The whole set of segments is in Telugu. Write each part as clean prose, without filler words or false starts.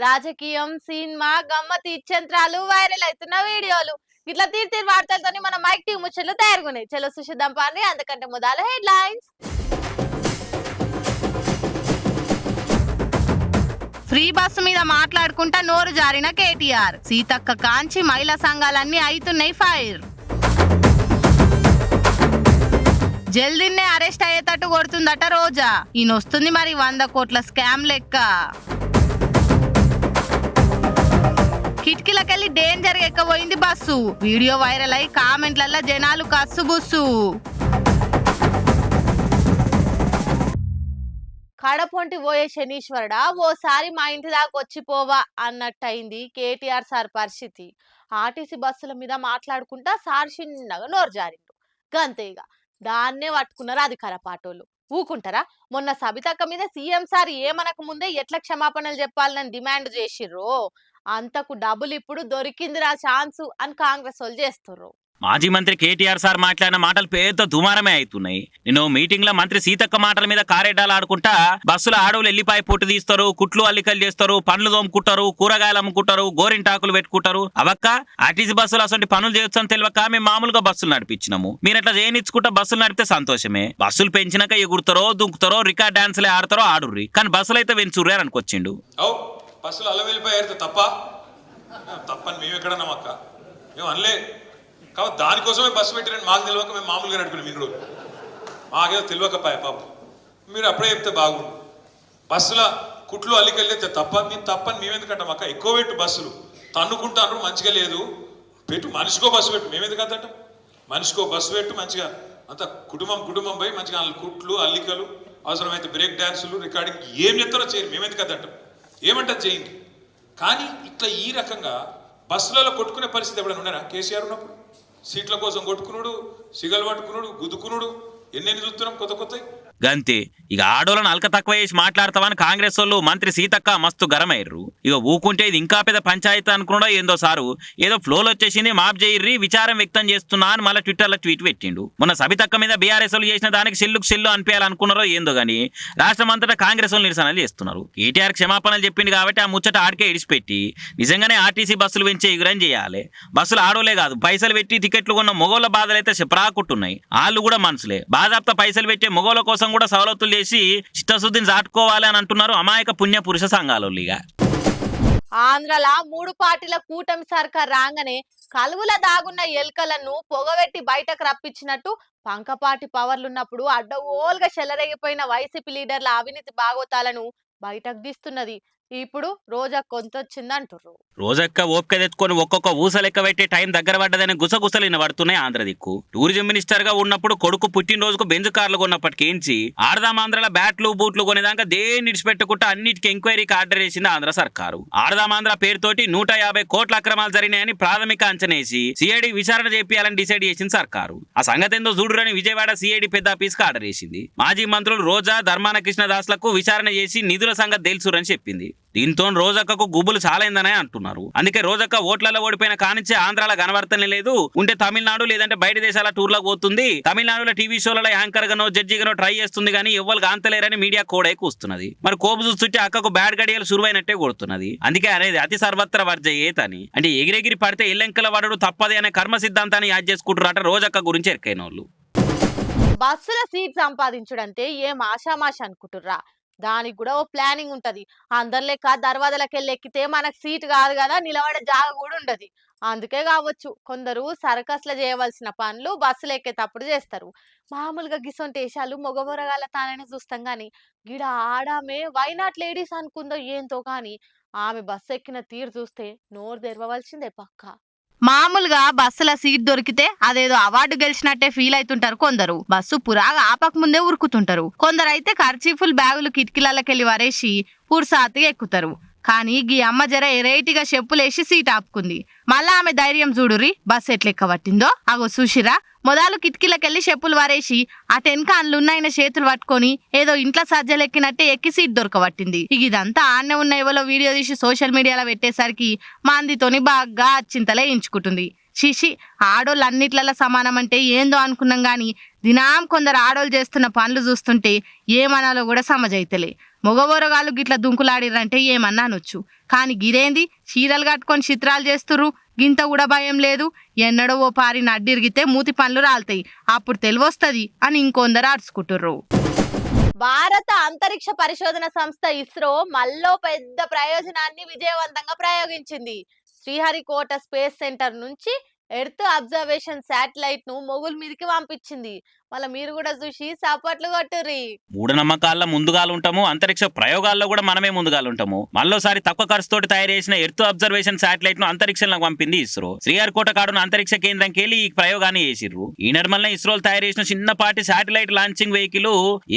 రాజకీయం, సినిమా, గమ్మత్ ఇచ్చంత్రాలు, వైరల్ అవుతున్న వీడియోలు ఇట్లా తీరు వార్తలతోని మన మైక్ టీవీ ముచ్చట్లు తయారుగున్నాయి. చలో సుషిద్దాం పాండి. అందుకంటే మొదలు హెడ్లైన్స్. ఫ్రీ బస్సు మీద మాట్లాడుకుంటా నోరు జారిన కేటీఆర్. సీతక్క కాంచి మహిళా సంఘాలన్నీ అయితున్నాయి ఫైర్. జల్దీనే అరెస్ట్ అయ్యేటట్టు కొడుతుందట రోజా. ఈయనొస్తుంది మరి 100 కోట్ల స్కామ్ లెక్క. కిటికీలకెళ్ళి డేంజర్ ఎక్కబోయింది బస్సు. వీడియో వైరల్ అయి కామెంట్లల్లో జనాలు కస్సుబుస్సు. కడపొంటి పోయే శనీశ్వరుడా, ఓసారి మా ఇంటి దాకా వచ్చిపోవా అన్నట్టయింది కేటీఆర్ సార్ పరిస్థితి. ఆర్టీసీ బస్సుల మీద మాట్లాడుకుంటా సార్ చిన్నగా నోరు జారిండు. గంతేగా దాన్నే పట్టుకున్నారు అధికార పార్టీలు. ఊకుంటారా? మొన్న సబితక్క మీద సీఎం సార్ ఏమనక ముందే ఎట్లా క్షమాపణలు చెప్పాలని డిమాండ్ చేసిర్రో, అంతకు డబ్బులు ఇప్పుడు దొరికిందిరా ఛాన్సు అని కాంగ్రెస్ వాళ్ళు చేస్తుర్రు. మాజీ మంత్రి కేటీఆర్ సార్ మాట్లాడిన మాటలు పెద్ద దుమారమే అవుతున్నాయి. నేను మీటింగ్ లో మంత్రి సీతక్క మాటల మీద కారెడ్డాలు ఆడుకుంటా బస్సుల ఆడవులు ఎల్లిపాయ పొట్టు తీస్తారు, కుట్లు అల్లికలు చేస్తారు, పండ్లు తోముకుంటారు, కూరగాయలు అమ్ముకుంటారు, గోరింటాకులు పెట్టుకుంటారు. అవక్క ఆర్టీసీ బస్సులు అసలు పనులు చేయొచ్చని తెలియక మేము మామూలుగా బస్సులు నడిపించినాము. మీరు అట్లా చేయనిచ్చుకుంటా బస్సులు నడిపితే సంతోషమే. బస్సులు పెంచినాక ఎగురుతారో దుంకుతారో రికార్డ్ డాన్స్లే ఆడతారో ఆడుర్రి, కానీ బస్సులు అయితే పెంచుర్రే అని అనుకొచ్చిండు. బస్సులు అల్ల వెళ్ళిపోయారు తప్పని మేము ఎక్కడన్నాం అక్క, మేము అనలే. కాబట్టి దానికోసమే బస్సు పెట్టిరని మాకు తెలియక మేము మామూలుగా నడిపినాం. ఇన్ని రోజులు మాకేదో తెలియకపోయా పాపం. మీరు అప్పుడే చెప్తే బాగుండు. బస్సుల కుట్లు అల్లికెళ్ళితే తప్పని మేమెందుకంటాం అక్క? ఎక్కువ పెట్టు బస్సులు తన్నుకుంటాను, మంచిగా లేదు పెట్టు. మనిషికో బస్సు పెట్టు, మేమెందుకు అంటాం? మనిషికో బస్సు పెట్టు, మంచిగా అంత కుటుంబం పోయి మంచిగా కుట్లు అల్లికలు, అవసరమైతే బ్రేక్ డ్యాన్సులు, రికార్డింగ్ ఏం చెప్తారో చేయరు, మేమెందుకు అంటాం? ఏమంటారు చేయండి. కానీ ఇట్లా ఈ రకంగా బస్సులలో కొట్టుకునే పరిస్థితి ఎప్పుడైనా ఉన్నారా? కేసీఆర్ ఉన్నప్పుడు సీట్ల కోసం కొట్టుకున్నాడు, సిగలు పట్టుకున్నాడు, గుద్దుకున్నాడు, ఎన్నెన్ని చూస్తున్నాం కొత్త. గంతే ఇక ఆడోళ్ళను అల్క తక్కువ చేసి మాట్లాడతామని కాంగ్రెస్ వాళ్ళు మంత్రి సీతక్క మస్తు గరమయ్యారు. ఇక ఊకుంటే ఇది ఇంకా పెద్ద పంచాయతీ అనుకున్నాడో ఏందో సారు. ఏదో ఫ్లోలో వచ్చేసింది, మాప్ చేయర్రి, విచారం వ్యక్తం చేస్తున్నా అని మళ్ళీ ట్విట్టర్లో ట్వీట్ పెట్టిండు. మొన్న సబితక్క మీద బీఆర్ఎస్ వాళ్ళు చేసిన దానికి సెల్లు అనిపించాలనుకున్నారో ఏందో గానీ రాష్ట్రం అంతటా కాంగ్రెస్ వాళ్ళు నిరసనలు చేస్తున్నారు. కేటీఆర్ క్షమాపణలు చెప్పింది కాబట్టి ఆ ముచ్చట ఆడికే ఇడిచిపెట్టి నిజంగానే ఆర్టీసీ బస్సులు పెంచే ఎగురం చేయాలి. బస్సులు ఆడోలే కాదు, పైసలు పెట్టి టికెట్లు కొన్న మొగోళ్ళ బాధలు అయితే చెప్పరాకుంటున్నాయి. వాళ్ళు కూడా మనసులే. బాజాప్తా పైసలు పెట్టే మొగోళ్ళ కోసం కూడా సవలతులు చేసి చిత్తశుద్ధిని చాటుకోవాలి అని అంటున్నారు అమాయక పుణ్య పురుష సంఘాలు. ఆంధ్రలా 3 పార్టీల కూటమి సర్కార్ రాగానే కలువుల దాగున్న ఎలుకలను పొగబెట్టి బయటకు రప్పించినట్టు పంకపాటి పవర్లున్నప్పుడు అడ్డగోలుగా చెలరేగిపోయిన వైసీపీ లీడర్ల అవినీతి బాగోతాలను బయటకు తీస్తున్నది. ఇప్పుడు రోజా కొంతొచ్చిందంటుర్రు. రోజక్క ఓపిక తెచ్చుకొని ఒక్కొక్క ఊస లెక్క పెట్టే టైం దగ్గర పడ్డదని గుసగుసలు వినబడుతున్నాయి ఆంధ్ర దిక్కు. టూరిజం మినిస్టర్ గా ఉన్నప్పుడు కొడుకు పుట్టినరోజుకు బెంజ్ కార్లు కొన్నప్పటికేంచి ఆడదామాంధ్రల బ్యాట్లు బూట్లు కొనేదాకా దేన్ని విడిచిపెట్టుకుంటా అన్నిటికీ ఎంక్వైరీకి ఆర్డర్ చేసింది ఆంధ్ర సర్కారు. ఆడదామాంధ్ర పేరుతోటి 150 కోట్ల అక్రమాలు జరిగినాయని ప్రాథమిక అంచనేసి సిఐడి విచారణ చేపియాలని డిసైడ్ చేసింది సర్కారు. ఆ సంగతి ఏందో చూడురని విజయవాడ సిఐడి పెద్ద ఆఫీస్కి ఆర్డర్ చేసింది. మాజీ మంత్రులు రోజా, ధర్మాన కృష్ణదాస్లకు విచారణ చేసి నిధుల సంగతి తెలుసురని చెప్పింది. దీంతో రోజక్కకు గుబులు చాలైందనే అంటున్నారు. అందుకే రోజక్క ఓట్లలో ఓడిపోయిన కానించే ఆంధ్రాలో కనబడతనే లేదు. ఉంటే తమిళనాడు లేదంటే బయట దేశాల టూర్లకు పోతుంది. తమిళనాడులో టీవీ షోలలో యాంకర్ గానో జడ్జిగానో ట్రై చేస్తుంది కానీ ఎవ్వరు కాంతలేరని మీడియా కూడా కూస్తున్నది. మరి కోపు చూస్తుంటే అక్కకు బ్యాడ్ గడియలు సురువైనట్టే కొడుతున్నది. అందుకే అనేది అతి సర్వత్ర వర్జయేతని, అంటే ఎగిరెగిరి పడితే ఎల్లెంకల వాడు తప్పదే అనే కర్మ సిద్ధాంతాన్ని యాద్ చేసుకుంటారట రోజక్క గురించి ఎరికైన వాళ్ళు. బస్సుల సీట్ సంపాదించడంటే ఏం ఆషామాష అనుకుంటుర్రా? దానికి కూడా ఓ ప్లానింగ్ ఉంటది. అందరి లెక్క దర్వాజలకి వెళ్ళి ఎక్కితే మనకు సీట్ కాదు కదా, నిలబడే జాగ కూడా ఉండదు. అందుకే కావచ్చు కొందరు సర్కస్లో చేయవలసిన పనులు బస్సులు ఎక్కేటప్పుడు చేస్తారు. మామూలుగా గిసొంటి వేషాలు మగబొరగాల తాననే చూస్తాం గాని గిడ ఆడామే వైనాట్ లేడీస్ అనుకుందో ఏంతో కానీ ఆమె బస్సు ఎక్కిన తీరు చూస్తే నోరు తెరవవలసిందే పక్క. మామూలుగా బస్సుల సీట్ దొరికితే అదేదో అవార్డు గెలిచినట్టే ఫీల్ అవుతుంటారు కొందరు. బస్సు పురాగా ఆపక ముందే ఉరుకుతుంటారు. కొందరు అయితే ఖర్చీఫుల్ బ్యాగులు కిటికీలకెళ్ళి వరేసి పురుసాతిగా ఎక్కుతారు. కానీ గీ అమ్మ జర ఎరైటీగా చెప్పులేసి సీట్ ఆపుకుంది. మళ్ళా ఆమె ధైర్యం చూడురి, బస్సు ఎట్లెక్కబట్టిందో. అగో చూసిరా, మొదలు కిటికీలకెళ్ళి చెప్పులు వారేసి అటెన్క అందులున్నాయన చేతులు పట్టుకొని ఏదో ఇంట్లో సజ్జలెక్కినట్టే ఎక్కి సీట్ దొరకబట్టింది. ఇక ఇదంతా ఆడనే ఉన్న ఎవరో వీడియో తీసి సోషల్ మీడియాలో పెట్టేసరికి మందితోని బాగా అచ్చింతలే ఎంచుకుంటుంది. శిషి ఆడోళ్ళు అన్నిట్లలో సమానం అంటే ఏందో అనుకున్నాం గాని దినాం కొందరు ఆడోళ్ళు చేస్తున్న పనులు చూస్తుంటే ఏమనాలో కూడా సమజైతలే. మొగబోరగాళ్ళు గిట్ల దుంకులాడిరంటే ఏమన్నా అనొచ్చు. కానీ గిదేంది చీరలు కట్టుకొని చిత్రాలు చేస్తుర్రు, గింత కూడా భయం లేదు. ఎన్నడో ఓ పారిన అడ్డిరిగితే మూతి పనులు రాలుతాయి, అప్పుడు తెలివొస్తుంది అని ఇంకొందరు ఆడుచుకుంటుర్రు. భారత అంతరిక్ష పరిశోధన సంస్థ ఇస్రో మళ్ళో పెద్ద ప్రయోజనాన్ని విజయవంతంగా ప్రయోగించింది. శ్రీహరికోట స్పేస్ సెంటర్ నుంచి ఎర్త్ అబ్జర్వేషన్ శాటిలైట్ ను మొగుల్ మీదకి పంపించింది. మళ్ళీ మీరు కూడా చూసి సపోర్ట్లు కొట్టుర్రి. మూఢనమ్మకాల్లో ముందుగాలు ఉంటాము, అంతరిక్ష ప్రయోగాల్లో కూడా మనమే ముందుగాలు ఉంటాము. మళ్ళోసారి తక్కువ ఖర్చుతోటి తయారు చేసిన ఎర్త్ అబ్జర్వేషన్ శాటిలైట్ ను అంతరిక్షంలోకి పంపింది ఇస్రో. శ్రీహరికోట కాడున్న అంతరిక్ష కేంద్రంకి వెళ్ళి ఈ ప్రయోగాన్ని చేసిర్రు. ఈ నిర్మల్ని ఇస్రోలు తయారు చేసిన చిన్నపాటి satellite launching vehicle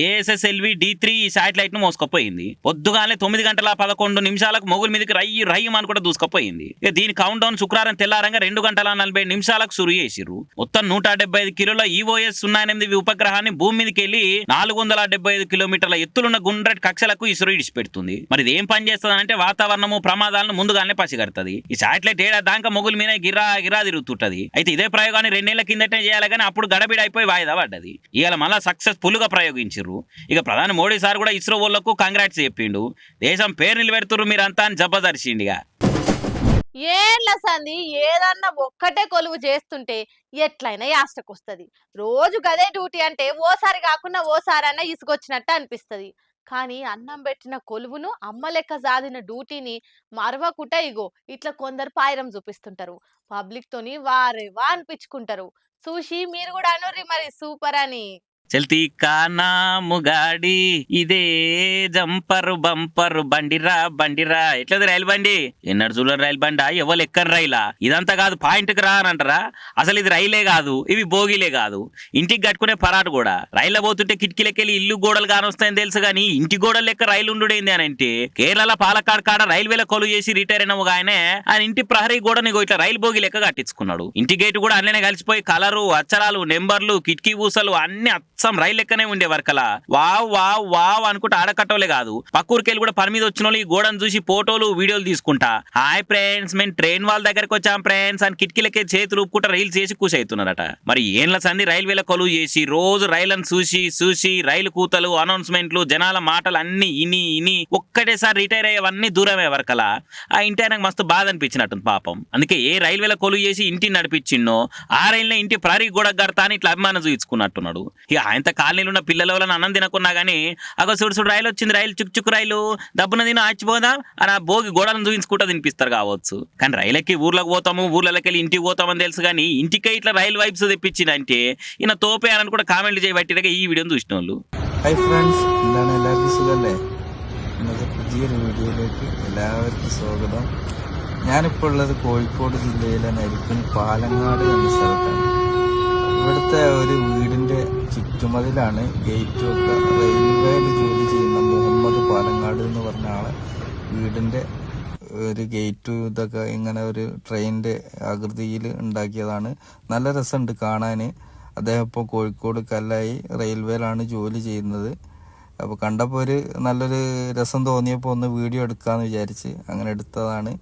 ASSLV D3 ఈ శాటిలైట్ ను మోసుకపోయింది. పొద్దుగానే 9:11 మొగుల్ మీదకి రయ్యం అని కూడా దూసుకపోయింది. ఇక దీని కౌంట్ డౌన్ శుక్రవారం తెల్లారంగా 2:40 సురు చేసిర్రు. మొత్తం 175 కిలోల EOS 08 ఉపగ్రహాన్ని భూమి మీదకి వెళ్ళి 475 కిలోమీటర్ల ఎత్తులున్న గుండ్రటి కక్షలకు ఇస్రో ఇడిచిపెడుతుంది. మరి ఇది ఏం పని చేస్తుందంటే వాతావరణము ప్రమాదాలను ముందుగానే పసిగడుతుంది. ఈ శాటిలైట్ ఏడాది దాకా మొగుల మీద గిరా తిరుగుతుంటది. అయితే ఇదే ప్రయోగాన్ని 2 నెలల కిందటే చేయాలి కానీ అప్పుడు గడబిడ అయిపోయి వాయిదా పడ్డది. ఇవాళ మళ్ళా సక్సెస్ఫుల్ గా ప్రయోగించారు. ఇక ప్రధాని మోడీ సార్ కూడా ఇస్రో వాళ్ళకు కంగ్రాట్స్ చెప్పిండు. దేశం పేరు నిలబెడుతున్నారు మీరంతా అని జబర్దర్శిండిగా. ఏళ్ళ సంది ఏదన్నా ఒక్కటే కొలువు చేస్తుంటే ఎట్లయినా యాస్టకొస్తుంది. రోజు గదే డ్యూటీ అంటే ఓసారి కాకుండా ఓసారన్నా ఇసుకొచ్చినట్టు అనిపిస్తుంది. కానీ అన్నం పెట్టిన కొలువును అమ్మ లెక్క సాధిన డ్యూటీని మరవకుట ఇగో ఇట్లా కొందరు పాయిరం చూపిస్తుంటారు. పబ్లిక్ తోని వారేవా అనిపించుకుంటారు. చూసి మీరు కూడా అనుర్రి మరి సూపర్ అని. చల్తీ కానా ముగాడి ఇదే జంపరు బంపరు బండిరా ఎట్లేదు రైలు బండి ఎన్నడు చూడరు రైలు బండా ఎవరు ఎక్కని రైలా ఇదంతా కాదు పాయింట్కి రా అని అంటారా. అసలు ఇది రైలే కాదు, ఇవి బోగీలే కాదు, ఇంటికి కట్టుకునే పరాటు కూడా. రైల్లో పోతుంటే కిటికీలకెళ్ళి ఇల్లు గోడలు కానొస్తాయని తెలుసు కానీ ఇంటి గోడలు లెక్క రైలు ఉండుడేంది అని అంటే కేరళ పాలక్కాడ్ కాడ రైల్వేల కొలువు చేసి రిటైర్ అయిన ఒక ఆయన ఇంటి ప్రహరీ గోడని ఇట్లా రైలు బోగి లెక్క కట్టించుకున్నాడు. ఇంటి గేటు కూడా అట్లనే కలిసిపోయి కలరు అచ్చరాలు నెంబర్లు కిటికీ ఊసలు అన్ని సమ్ రైలు లెక్కనే ఉండే వర్కలా. వావ్ అనుకుంటా ఆడకట్టోలే కాదు, పక్కూరికెళ్ళి కూడా పని మీద వచ్చిన వాళ్ళు ఈ గోడను చూసి ఫోటోలు వీడియోలు తీసుకుంటా హాయ్ ఫ్రెండ్స్ మేము ట్రైన్ వాళ్ళ దగ్గరకు వచ్చాం ఫ్రెండ్స్ అని కిటికీలకే చేతులు ఊపుకుంటా రైలు చేసి కూసి అవుతున్నారట. మరి ఏండ్ల సంది రైల్వేల కొలువు చేసి రోజు రైళ్లను చూసి రైలు కూతలు అనౌన్స్మెంట్లు జనాల మాటలు అన్ని ఇని ఒక్కటేసారి రిటైర్ అయ్యేవన్నీ దూరమే వర్కలా. ఆ ఇంటి ఆయనకు మస్తు బాధ అనిపించినట్టుంది పాపం. అందుకే ఏ రైల్వేల కొలువు చేసి ఇంటిని నడిపించిండో ఆ రైలునే ఇంటి ప్రహరీ గోడ కడతా అని ఇట్లా అభిమానం చూపించుకున్నట్టున్నాడు. ఇక ఆయనతో కాలనీలో ఉన్న పిల్లల వల్ల అన్నం తినకున్నా గానీ అగో చూడు రైలు వచ్చింది, రైలు చుక్చుక్ రైలు దబ్బున తిన ఆచిపోదా అని ఆ భోగి గోడలను చూపించుకుంటా తినిపిస్తారు కావచ్చు. కానీ రైలకి ఊర్లోకి పోతాము ఊర్లకి వెళ్ళి ఇంటికి పోతామని తెలుసు కానీ ఇంటికే ఇట్లా రైలు వైబ్స్ తెప్పించిందంటే ఈయన తోపే అని కూడా కామెంట్లు చేయబట్టిగా ഈ വീഡിയോ చూసిన వాళ్ళు. ഹായ് ഫ്രണ്ട്സ്, എന്താണ് എല്ലാവർക്കും സുഖമല്ലേ? ഇന്നത്തെ പുതിയൊരു വീഡിയോയിലേക്ക് എല്ലാവർക്കും സ്വാഗതം. ഞാനിപ്പോൾ ഉള്ളത് കോഴിക്കോട് ജില്ലയിലെ നരിക്കുനി പാലങ്ങാട് എന്ന സ്ഥലത്താണ്. ഇവിടുത്തെ ഒരു വീടിന്റെ ചുറ്റുമതിലാണ് ഗേറ്റും ഒക്കെ. റെയിൽവേയിൽ ജോലി ചെയ്യുന്ന മുഹമ്മദ് പാലങ്ങാട് എന്ന് പറഞ്ഞ ആളെ വീടിന്റെ ഒരു ഗേറ്റും ഇതൊക്കെ ഇങ്ങനെ ഒരു ട്രെയിനിന്റെ ആകൃതിയിൽ ഉണ്ടാക്കിയതാണ്. നല്ല രസമുണ്ട് കാണാൻ. അദ്ദേഹം ഇപ്പോൾ കോഴിക്കോട് കല്ലായി റെയിൽവേയിലാണ് ജോലി ചെയ്യുന്നത്. അപ്പോൾ കണ്ടപ്പോൾ ഒരു നല്ലൊരു രസം തോന്നിയപ്പോൾ ഒന്ന് വീഡിയോ എടുക്കാമെന്ന് വിചാരിച്ച് അങ്ങനെ എടുത്തതാണ്.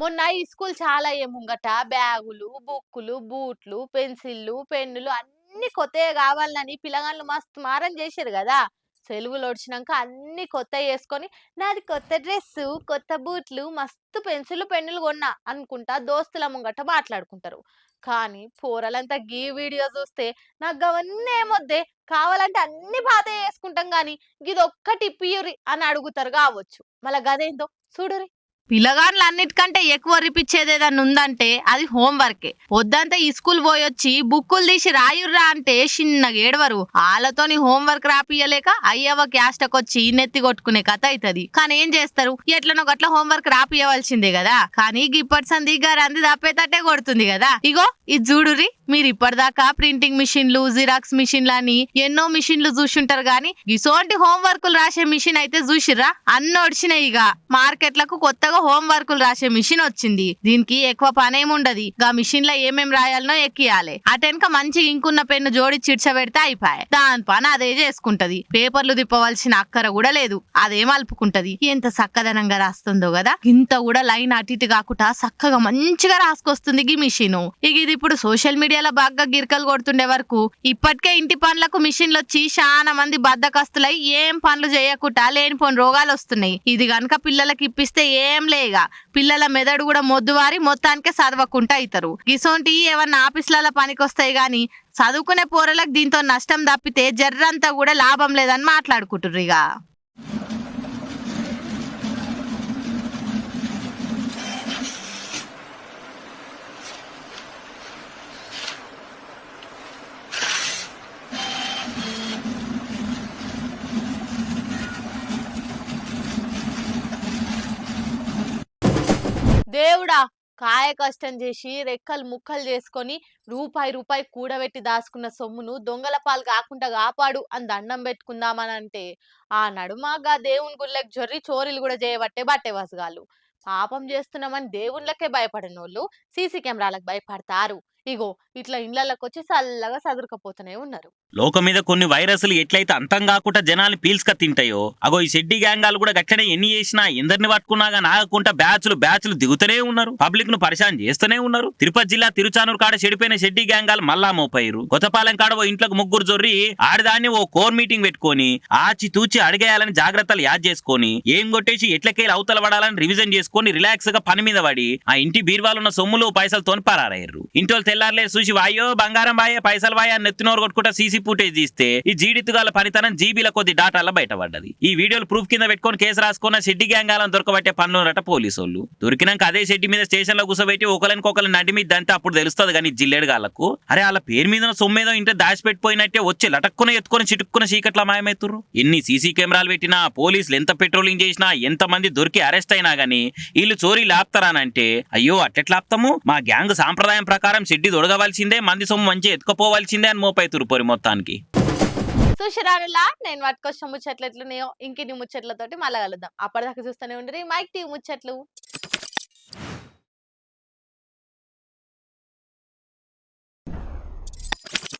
మొన్న ఈ స్కూల్ చాలా ముంగట బ్యాగులు బుక్కులు బూట్లు పెన్సిళ్ళు పెన్నులు అన్ని కొత్తగా కావాలని పిల్లగాళ్ళు మస్తు మారం చేశారు కదా. సెలవులు వచ్చినాక అన్ని కొత్త వేసుకొని నాది కొత్త డ్రెస్సు కొత్త బూట్లు మస్తు పెన్సిళ్ళు పెన్నులు కొన్నా అనుకుంటా దోస్తుల ముంగట మాట్లాడుకుంటారు. కానీ పోరలంతా గీ వీడియో చూస్తే నాకు అవన్నీ ఏమొద్దే, కావాలంటే అన్ని పాత వేసుకుంటాం గాని గిదొక్కటి ఇప్పియురి అని అడుగుతారు కావచ్చు. మళ్ళా గదేందో చూడురి. పిల్లగాళ్ళు అన్నిటికంటే ఎక్కువ రిపిచ్చేది ఏదన్నా ఉందంటే అది హోంవర్కే. పొద్దంతా ఈ స్కూల్ పోయొచ్చి బుక్కులు తీసి రాయుర్రా అంటే చిన్నగా ఏడవరు. వాళ్ళతోని హోంవర్క్ రాపియలేక అయ్యవ క్యాస్టకొచ్చి నెత్తి కొట్టుకునే కథ అవుతుంది. కానీ ఏం చేస్తారు, ఎట్లనో గట్ల హోంవర్క్ రాపియవలసిందే కదా. కానీ ఇప్పటి సంది గారంది తప్పేటట్టే కొడుతుంది కదా. ఇగో ఇది చూడురి. మీరు ఇప్పటిదాకా ప్రింటింగ్ మిషన్లు జిరాక్స్ మిషన్లు అని ఎన్నో మిషన్లు చూసుంటారు గానీ ఇసోంటి హోంవర్క్లు రాసే మిషన్ అయితే చూసిర్రా? అన్ని ఒడిచినాయి. ఇక మార్కెట్లకు కొత్తగా కొత్తగా హోం వర్కులు రాసే మిషన్ వచ్చింది. దీనికి ఎక్కువ పనేముండది. గా మిషన్ లో ఏమేం రాయాలనో ఎక్కియాలి. అటెనక మంచి ఇంకున్న పెన్ను జోడి చిడ్చబెడితే అయిపోయాయి. దాని పని అదే చేసుకుంటది. పేపర్లు తిప్పవలసిన అక్కర కూడా లేదు. అదే మలుపుకుంటది. ఎంత చక్కదనంగా రాస్తుందో కదా. ఇంత కూడా లైన్ అటు ఇటు కాకుండా చక్కగా మంచిగా రాసుకొస్తుంది ఈ మిషన్. ఇక ఇది ఇప్పుడు సోషల్ మీడియాలో బాగా గిరికలు కొడుతుండే వరకు ఇప్పటికే ఇంటి పనులకు మిషన్లు వచ్చి చాలా మంది బద్దకస్తులై ఏం పనులు చేయకుండా లేనిపోని రోగాలు వస్తున్నాయి. ఇది గనక పిల్లలకి ఇప్పిస్తే ఏం లేగా పిల్లల మెదడు కూడా మొద్దువారి మొత్తానికే చదవకుండా అవుతారు. గిసోంటి ఏమన్నా ఆఫీసుల పనికి వస్తాయి గాని చదువుకునే పోరలకు దీంతో నష్టం తప్పితే జర్రంతా కూడా లాభం లేదని మాట్లాడుకుంటుర్రు. ఇక దేవుడా, కాయ కష్టం చేసి రెక్కలు ముక్కలు చేసుకొని రూపాయి కూడబెట్టి దాచుకున్న సొమ్మును దొంగల పాలు కాకుండా కాపాడు అని దండం పెట్టుకుందామని అంటే ఆ నడుమాగా దేవుని గుళ్ళకి జొర్రి చోరీలు కూడా చేయబట్టే బట్టే వసగాళ్ళు. పాపం చేస్తున్నామని దేవుళ్ళకే భయపడినోళ్ళు సీసీ కెమెరాలకు భయపడతారు. ఇగో ఇట్లా ఇళ్లలోకి వచ్చి చల్లగా సదురుకపోతూనే ఉన్నారు. లోకం మీద కొన్ని వైరస్లు ఎట్లయితే అంతం కాకుండా జనాలు పీల్చుక తింటాయో అగో ఈ షెడ్డి గ్యాంగాలు కూడా గట్లనే ఎన్ని చేసినా ఎందరిని పట్టుకున్నాగా నాగకుండా బ్యాచ్లు దిగుతూనే ఉన్నారు. పబ్లిక్ ను పరిశాన్ చేస్తూనే ఉన్నారు. తిరుపతి జిల్లా తిరుచానూరు కాడ చెడిపోయిన షెడ్డి గ్యాంగాలు మళ్ళా మోపారు. కొత్తపాలెం కాడ ఓ ఇంట్లోకి ముగ్గురు జొర్రి ఆడదాన్ని ఓ కోర్ మీటింగ్ పెట్టుకొని ఆచి తూచి అడిగేయాలని జాగ్రత్తలు యాద్ చేసుకొని ఏం కొట్టేసి ఎట్లకేలు అవతల పడాలని రివిజన్ చేసుకొని రిలాక్స్ గా పని మీద పడి ఆ ఇంటి బీర్వాలున్న సొమ్ములు పైసలతో పరారయ్యారు. ఇంటి తెల్లారులే చూసి వాయో బంగారం బాయే పైసలు బాయే అని నెత్తినోరు కొట్టుకుంటా సీసీ ఫుటేజ్ తీస్తే ఈ జీడితుగాల పనితనం జీబీల కొద్ది డాటాలో బయటపడ్డది. ఈ వీడియోలు ప్రూఫ్ కింద పెట్టుకొని కేసు రాసుకున్న షెడ్డి గ్యాంగాలను దొరకబట్టే పన్నురట పోలీసులు. దొరికినాక అదే షెడ్డి మీద స్టేషన్ లో కూసబెట్టి ఒకరికొకరు నడి మీద దంతే అప్పుడు తెలుస్తుంది. కానీ జిల్లేడు గాళ్లకు అరే వాళ్ళ పేరు మీద సొమ్మేదో ఇంటే దాచిపెట్టిపోయినట్టే వచ్చి లటక్కున ఎత్తుకొని చిటుక్కున చీకట్ల మాయమవుతురు. ఎన్ని సీసీ కెమెరాలు పెట్టినా పోలీసులు ఎంత పెట్రోలింగ్ చేసినా ఎంత మంది దొరికి అరెస్ట్ అయినా గానీ వీళ్ళు చోరీలు ఆపుతారానంటే అయ్యో అట్టెట్లా ఆపుతాము, మా గ్యాంగ్ సాంప్రదాయం ప్రకారం షెడ్డి దొడగవలసిందే, మంది సొమ్ము మంచి ఎత్తుకపోవాల్సిందే అని మోపైతురు పొరి మొత్తానికి. చూసిరానులా నేను పట్టుకొచ్చిన ముచ్చట్లు ఎట్లున్నాయో ఇంకిన్ని ముచ్చట్లతోటి మళ్ళా కలుద్దాం. అప్పటిదాకా చూస్తూనే ఉండరు మైక్ టీవీ ముచ్చట్లు.